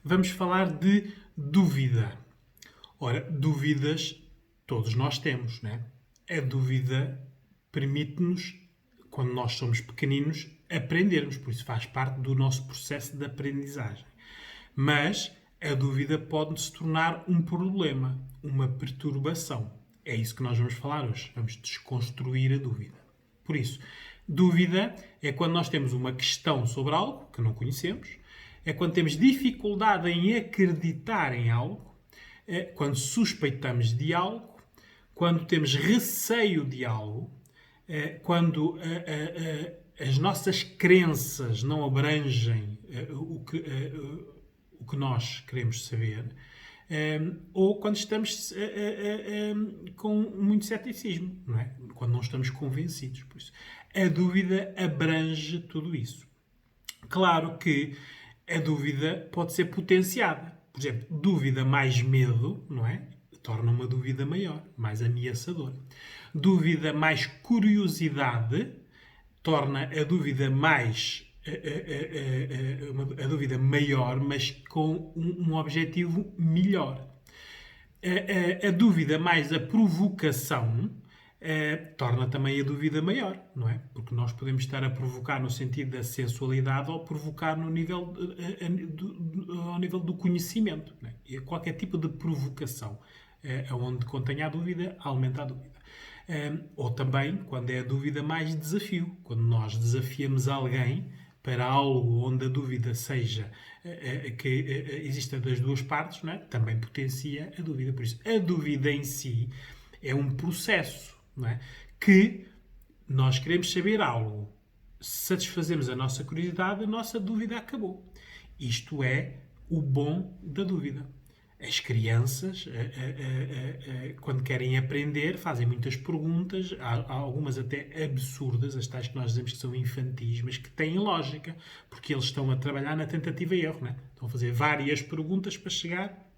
vamos falar de dúvida. Ora, dúvidas todos nós temos, né? A dúvida permite-nos, quando nós somos pequeninos, aprendermos, por isso faz parte do nosso processo de aprendizagem. Mas a dúvida pode se tornar um problema, uma perturbação. É isso que nós vamos falar hoje. Vamos desconstruir a dúvida. Por isso, dúvida é quando nós temos uma questão sobre algo que não conhecemos, é quando temos dificuldade em acreditar em algo, é quando suspeitamos de algo, quando temos receio de algo, é quando as nossas crenças não abrangem o que nós queremos saber, ou quando estamos com muito ceticismo, não é? Quando não estamos convencidos. Por isso, a dúvida abrange tudo isso. Claro que a dúvida pode ser potenciada. Por exemplo, dúvida mais medo, não é? Torna uma dúvida maior, mais ameaçadora. Dúvida mais curiosidade torna a dúvida mais a dúvida maior, mas com um objetivo melhor. A dúvida mais a provocação torna também a dúvida maior, não é? Porque nós podemos estar a provocar no sentido da sensualidade ou provocar no nível, ao nível do conhecimento. Não é? E qualquer tipo de provocação onde contenha a dúvida, aumenta a dúvida. Ou também, quando é a dúvida mais desafio, quando nós desafiamos alguém para algo onde a dúvida seja que exista das duas partes, não é? Também potencia a dúvida. Por isso, a dúvida em si é um processo, não é? Que nós queremos saber algo, satisfazemos a nossa curiosidade, a nossa dúvida acabou. Isto é o bom da dúvida. As crianças, quando querem aprender, fazem muitas perguntas, há algumas até absurdas, as tais que nós dizemos que são infantis, mas que têm lógica, porque eles estão a trabalhar na tentativa e erro, né? Estão a fazer várias perguntas para chegar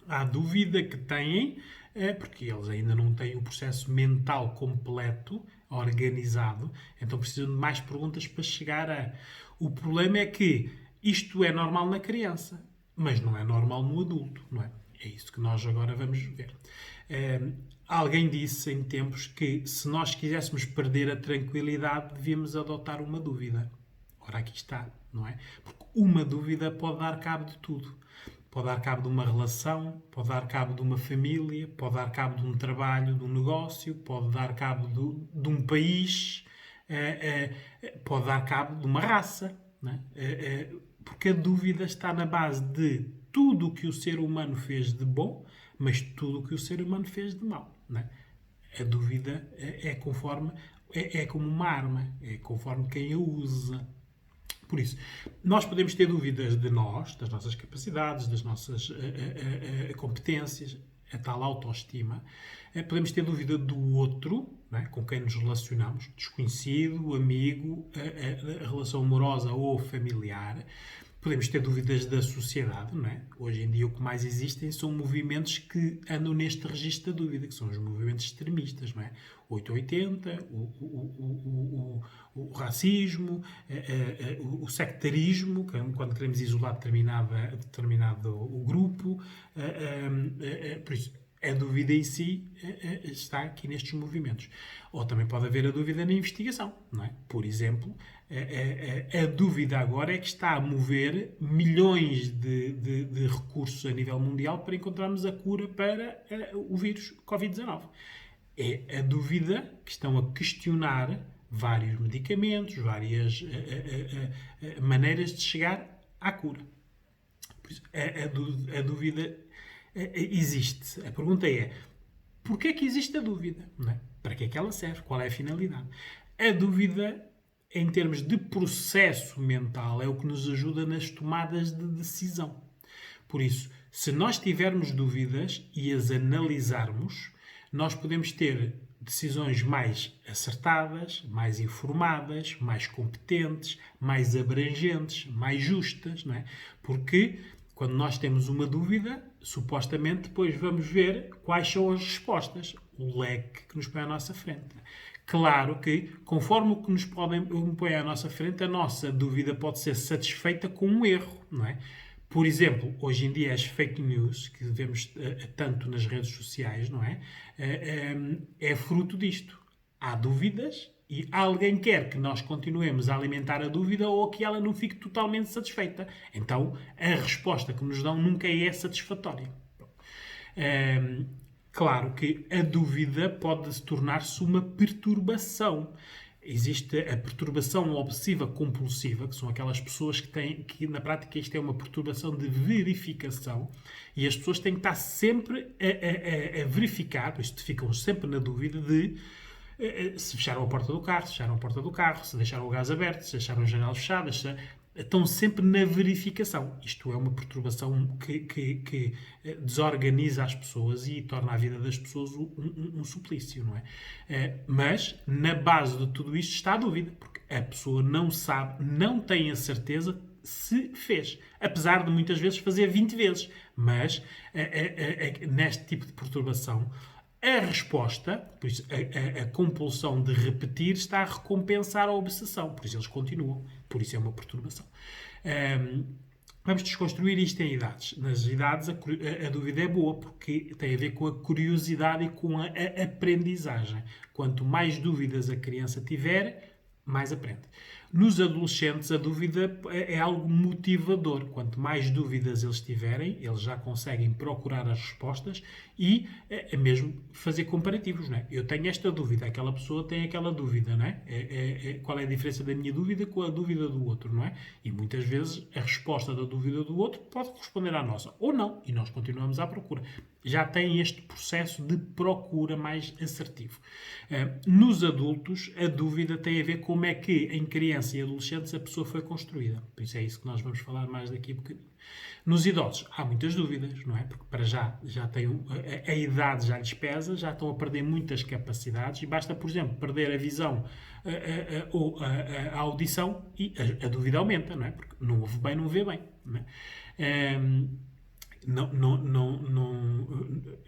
à dúvida que têm, porque eles ainda não têm o processo mental completo, organizado, então precisam de mais perguntas para chegar a... O problema é que isto é normal na criança, mas não é normal no adulto, não é? É isso que nós agora vamos ver. Alguém disse em tempos que se nós quiséssemos perder a tranquilidade, devíamos adotar uma dúvida. Ora, aqui está, não é? Porque uma dúvida pode dar cabo de tudo. Pode dar cabo de uma relação, pode dar cabo de uma família, pode dar cabo de um trabalho, de um negócio, pode dar cabo de um país, pode dar cabo de uma raça, não é? Porque a dúvida está na base de tudo o que o ser humano fez de bom, mas tudo o que o ser humano fez de mal. Não é? A dúvida é conforme, é como uma arma, é conforme quem a usa. Por isso, nós podemos ter dúvidas de nós, das nossas capacidades, das nossas competências, a tal autoestima. Podemos ter dúvida do outro, não é? Com quem nos relacionamos, desconhecido, amigo, a relação amorosa ou familiar. Podemos ter dúvidas da sociedade, não é? Hoje em dia o que mais existem são movimentos que andam neste registro da dúvida, que são os movimentos extremistas, não é? 880, o racismo, o sectarismo, quando queremos isolar determinado grupo. Por isso, a dúvida em si está aqui nestes movimentos. Ou também pode haver a dúvida na investigação, não é? Por exemplo, a dúvida agora é que está a mover milhões de recursos a nível mundial para encontrarmos a cura para o vírus Covid-19. É a dúvida que estão a questionar vários medicamentos, várias maneiras de chegar à cura. Por isso, a dúvida existe. A pergunta é, porquê é que existe a dúvida? Não é? Para que é que ela serve? Qual é a finalidade? A dúvida, em termos de processo mental, é o que nos ajuda nas tomadas de decisão. Por isso, se nós tivermos dúvidas e as analisarmos, nós podemos ter decisões mais acertadas, mais informadas, mais competentes, mais abrangentes, mais justas, não é? Porque quando nós temos uma dúvida, supostamente depois vamos ver quais são as respostas, o leque que nos põe à nossa frente. Claro que, conforme o que nos põe à nossa frente, a nossa dúvida pode ser satisfeita com um erro, não é? Por exemplo, hoje em dia as fake news, que vemos tanto nas redes sociais, não é? É fruto disto. Há dúvidas e alguém quer que nós continuemos a alimentar a dúvida ou que ela não fique totalmente satisfeita. Então, a resposta que nos dão nunca é satisfatória. Claro que a dúvida pode se tornar-se uma perturbação. Existe a perturbação obsessiva compulsiva, que são aquelas pessoas que têm, que na prática isto é uma perturbação de verificação, e as pessoas têm que estar sempre a verificar, por isso ficam sempre na dúvida de se fecharam a porta do carro, se fecharam a porta do carro, se deixaram o gás aberto, se deixaram as janelas fechadas, estão sempre na verificação. Isto é uma perturbação que desorganiza as pessoas e torna a vida das pessoas um suplício, não é? Mas, na base de tudo isto está a dúvida, porque a pessoa não sabe, não tem a certeza se fez. Apesar de muitas vezes fazer 20 vezes. Mas, neste tipo de perturbação, a resposta, por isso, a compulsão de repetir está a recompensar a obsessão. Por isso eles continuam. Por isso é uma perturbação. Vamos desconstruir isto em idades. Nas idades a dúvida é boa porque tem a ver com a curiosidade e com a aprendizagem. Quanto mais dúvidas a criança tiver, mais aprende. Nos adolescentes, a dúvida é algo motivador. Quanto mais dúvidas eles tiverem, eles já conseguem procurar as respostas e mesmo fazer comparativos. Não é? Eu tenho esta dúvida, aquela pessoa tem aquela dúvida. Não é? Qual é a diferença da minha dúvida com a dúvida do outro? Não é? E muitas vezes a resposta da dúvida do outro pode corresponder à nossa, ou não, e nós continuamos à procura. Já tem este processo de procura mais assertivo. Nos adultos, a dúvida tem a ver com como é que em criança e adolescentes a pessoa foi construída. Por isso é isso que nós vamos falar mais daqui a bocadinho. Nos idosos, há muitas dúvidas, não é? Porque para já têm, a idade já lhes pesa, já estão a perder muitas capacidades e basta, por exemplo, perder a visão ou a audição e a dúvida aumenta, não é? Porque não ouve bem, não vê bem. Não é? Não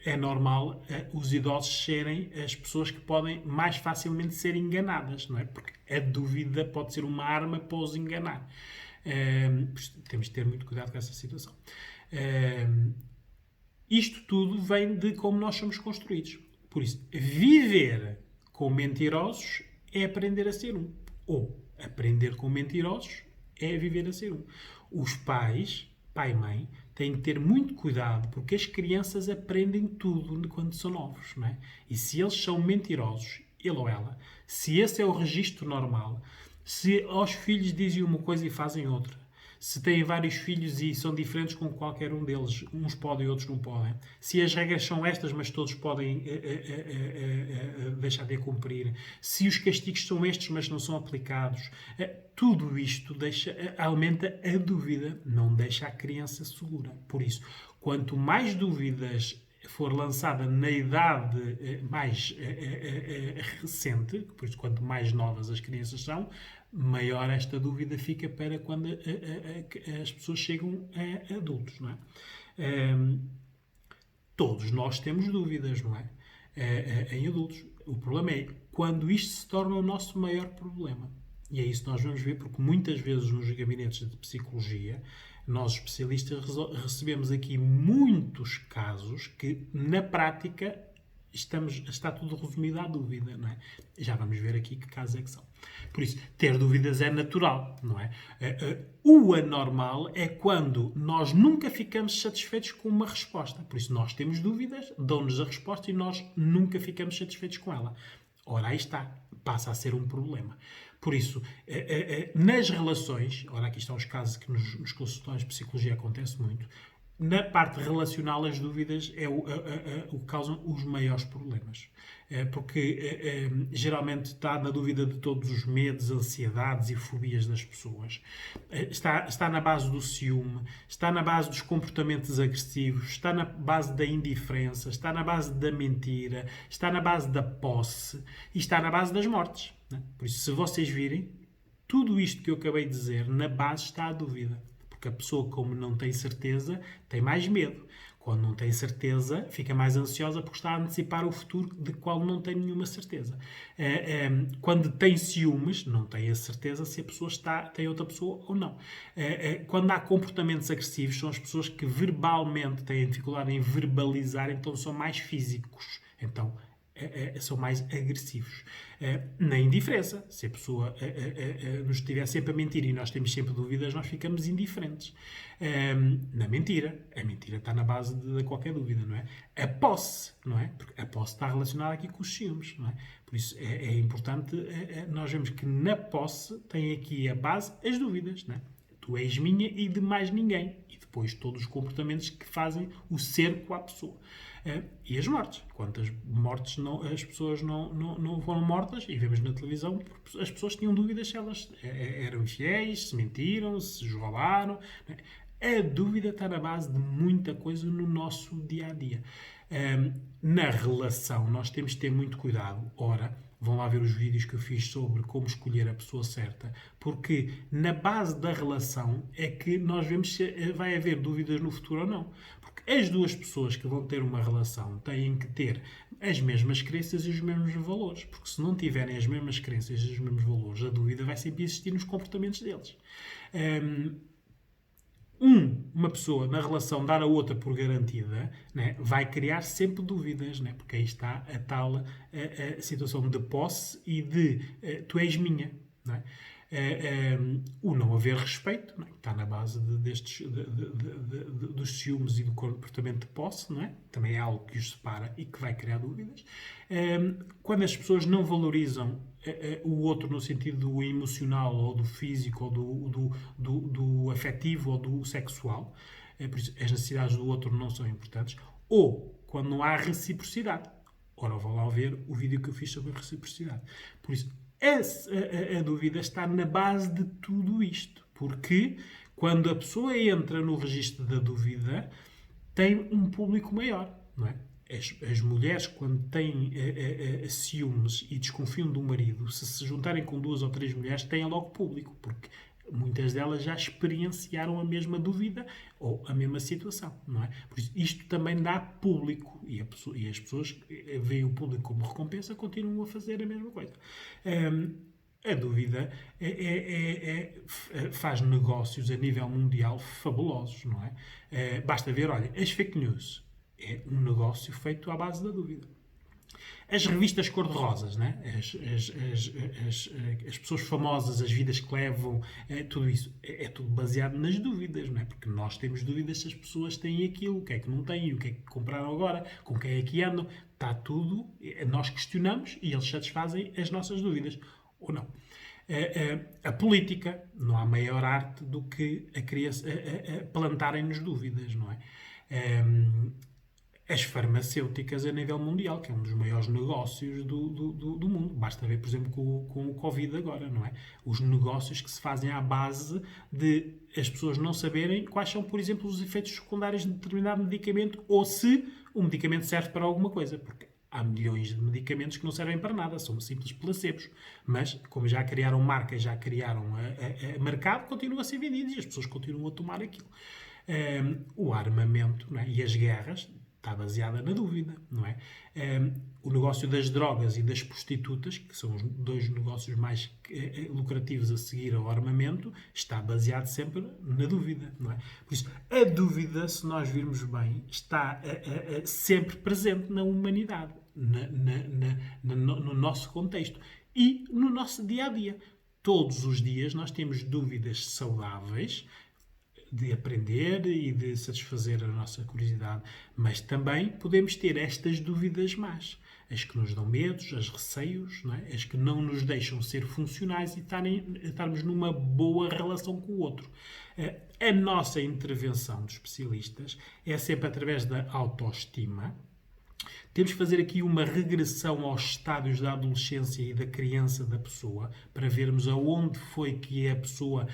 é normal os idosos serem as pessoas que podem mais facilmente ser enganadas, não é? Porque a dúvida pode ser uma arma para os enganar. Temos de ter muito cuidado com essa situação. Isto tudo vem de como nós somos construídos. Por isso, viver com mentirosos é aprender a ser um. Ou aprender com mentirosos é viver a ser um. Os pais, pai e mãe, têm de ter muito cuidado porque as crianças aprendem tudo quando são novos, não é? E se eles são mentirosos, ele ou ela, se esse é o registro normal, se aos filhos dizem uma coisa e fazem outra, se têm vários filhos e são diferentes com qualquer um deles, uns podem e outros não podem, se as regras são estas, mas todos podem deixar de a cumprir, se os castigos são estes, mas não são aplicados, tudo isto aumenta a dúvida, não deixa a criança segura. Por isso, quanto mais dúvidas for lançada na idade mais recente, por isso quanto mais novas as crianças são, maior esta dúvida fica para quando as pessoas chegam a adultos, não é? Todos nós temos dúvidas, não é? Em adultos. O problema é quando isto se torna o nosso maior problema. E é isso que nós vamos ver, porque muitas vezes nos gabinetes de psicologia, nós especialistas recebemos aqui muitos casos que, na prática, está tudo resumido à dúvida, não é? Já vamos ver aqui que casos é que são. Por isso, ter dúvidas é natural, não é? O anormal é quando nós nunca ficamos satisfeitos com uma resposta. Por isso, nós temos dúvidas, dão-nos a resposta e nós nunca ficamos satisfeitos com ela. Ora, aí está. Passa a ser um problema. Por isso, nas relações, ora, aqui estão os casos que nos consultórios de psicologia acontece muito, na parte relacional as dúvidas é o que causam os maiores problemas. Porque geralmente está na dúvida de todos os medos, ansiedades e fobias das pessoas. Está na base do ciúme, está na base dos comportamentos agressivos, está na base da indiferença, está na base da mentira, está na base da posse e está na base das mortes. Né? Por isso, se vocês virem, tudo isto que eu acabei de dizer, na base está a dúvida. Porque a pessoa, como não tem certeza, tem mais medo. Quando não tem certeza, fica mais ansiosa porque está a antecipar o futuro de qual não tem nenhuma certeza. Quando tem ciúmes, não tem a certeza se a pessoa tem outra pessoa ou não. Quando há comportamentos agressivos, são as pessoas que verbalmente têm dificuldade em verbalizar, então são mais físicos. Então, são mais agressivos. Na indiferença, se a pessoa nos estiver sempre a mentir e nós temos sempre dúvidas, nós ficamos indiferentes. Na mentira, a mentira está na base de qualquer dúvida, não é? A posse, não é? Porque a posse está relacionada aqui com os ciúmes, não é? Por isso é importante nós vemos que na posse tem aqui a base as dúvidas, não é? Tu és minha e de mais ninguém. E depois todos os comportamentos que fazem o cerco à pessoa. E as mortes. Quantas mortes as pessoas não foram mortas, e vemos na televisão, as pessoas tinham dúvidas se elas eram infiéis, se mentiram, se roubaram. A dúvida está na base de muita coisa no nosso dia-a-dia. Na relação, nós temos de ter muito cuidado. Ora, vão lá ver os vídeos que eu fiz sobre como escolher a pessoa certa, porque na base da relação é que nós vemos se vai haver dúvidas no futuro ou não. Porque as duas pessoas que vão ter uma relação têm que ter as mesmas crenças e os mesmos valores. Porque se não tiverem as mesmas crenças e os mesmos valores, a dúvida vai sempre existir nos comportamentos deles. Uma pessoa na relação dar a outra por garantida, né, vai criar sempre dúvidas, né, porque aí está a tal a situação de posse e de tu és minha. Né? O não haver respeito, não é? Está na base dos ciúmes e do comportamento de posse, não é? Também é algo que os separa e que vai criar dúvidas. Quando as pessoas não valorizam o outro no sentido do emocional ou do físico ou do afetivo ou do sexual, por isso as necessidades do outro não são importantes, ou quando não há reciprocidade. Ora, vou lá ver o vídeo que eu fiz sobre a reciprocidade. Por isso, a dúvida está na base de tudo isto, porque quando a pessoa entra no registro da dúvida, tem um público maior, não é? As mulheres, quando têm ciúmes e desconfiam do marido, se juntarem com 2 ou 3 mulheres, têm logo público, porque muitas delas já experienciaram a mesma dúvida ou a mesma situação, não é? Por isso, isto também dá público e as pessoas veem o público como recompensa, continuam a fazer a mesma coisa. A dúvida faz negócios a nível mundial fabulosos, não é? Basta ver, olha, as fake news é um negócio feito à base da dúvida. As revistas cor-de-rosas, né? As pessoas famosas, as vidas que levam, tudo isso é tudo baseado nas dúvidas, não é? Porque nós temos dúvidas se as pessoas têm aquilo, o que é que não têm, o que é que compraram agora, com quem é que andam. Está tudo, nós questionamos e eles satisfazem as nossas dúvidas, ou não. A política, não há maior arte do que a plantarem-nos dúvidas, não é? As farmacêuticas a nível mundial, que é um dos maiores negócios do mundo. Basta ver, por exemplo, com o Covid agora, não é? Os negócios que se fazem à base de as pessoas não saberem quais são, por exemplo, os efeitos secundários de determinado medicamento ou se o medicamento serve para alguma coisa. Porque há milhões de medicamentos que não servem para nada, são simples placebos. Mas, como já criaram marcas, já criaram mercado, continua a ser vendido e as pessoas continuam a tomar aquilo. O armamento, não é? E as guerras está baseada na dúvida, não é? O negócio das drogas e das prostitutas, que são os 2 negócios mais lucrativos a seguir ao armamento, está baseado sempre na dúvida, não é? Por isso, a dúvida, se nós virmos bem, está sempre presente na humanidade, no nosso contexto e no nosso dia-a-dia. Todos os dias nós temos dúvidas saudáveis, de aprender e de satisfazer a nossa curiosidade, mas também podemos ter estas dúvidas más, as que nos dão medos, as receios, não é? As que não nos deixam ser funcionais e estarmos numa boa relação com o outro. A nossa intervenção de especialistas é sempre através da autoestima. Temos que fazer aqui uma regressão aos estádios da adolescência e da criança da pessoa, para vermos aonde foi que a pessoa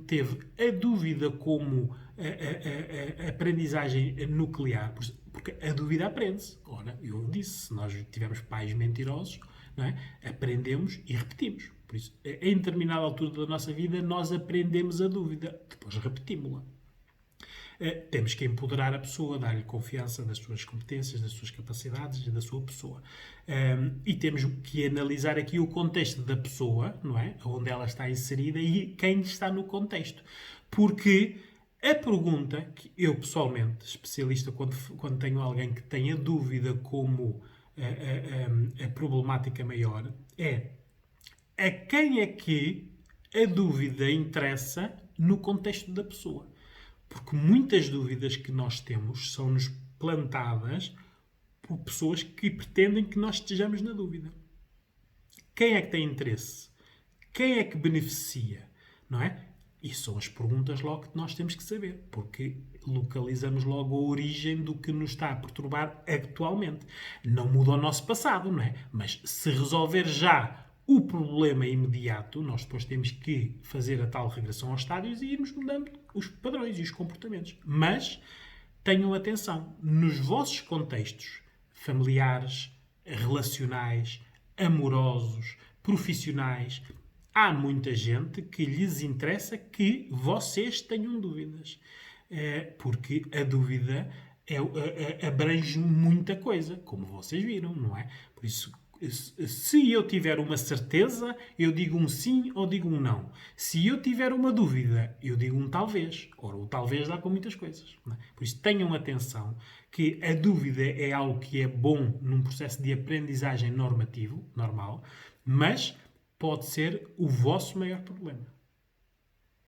teve a dúvida como a aprendizagem nuclear. Porque a dúvida aprende-se. Ora, eu disse, se nós tivermos pais mentirosos, não é? Aprendemos e repetimos. Por isso, em determinada altura da nossa vida, nós aprendemos a dúvida, depois repetimos-la. Temos que empoderar a pessoa, dar-lhe confiança das suas competências, das suas capacidades e da sua pessoa. E temos que analisar aqui o contexto da pessoa, não é? Onde ela está inserida e quem está no contexto. Porque a pergunta que eu, pessoalmente, especialista, quando tenho alguém que tenha dúvida como a problemática maior, é a quem é que a dúvida interessa no contexto da pessoa. Porque muitas dúvidas que nós temos são-nos plantadas por pessoas que pretendem que nós estejamos na dúvida. Quem é que tem interesse? Quem é que beneficia? Não é? E são as perguntas logo que nós temos que saber, porque localizamos logo a origem do que nos está a perturbar atualmente. Não muda o nosso passado, não é? Mas se resolver já o problema imediato, nós depois temos que fazer a tal regressão aos estádios e irmos mudando os padrões e os comportamentos. Mas tenham atenção, nos vossos contextos familiares, relacionais, amorosos, profissionais, há muita gente que lhes interessa que vocês tenham dúvidas. Porque a dúvida abrange muita coisa, como vocês viram, não é? Por isso, se eu tiver uma certeza, eu digo um sim ou digo um não. Se eu tiver uma dúvida, eu digo um talvez. Ora, o talvez dá com muitas coisas. Não é? Por isso, tenham atenção que a dúvida é algo que é bom num processo de aprendizagem normativo, normal, mas pode ser o vosso maior problema.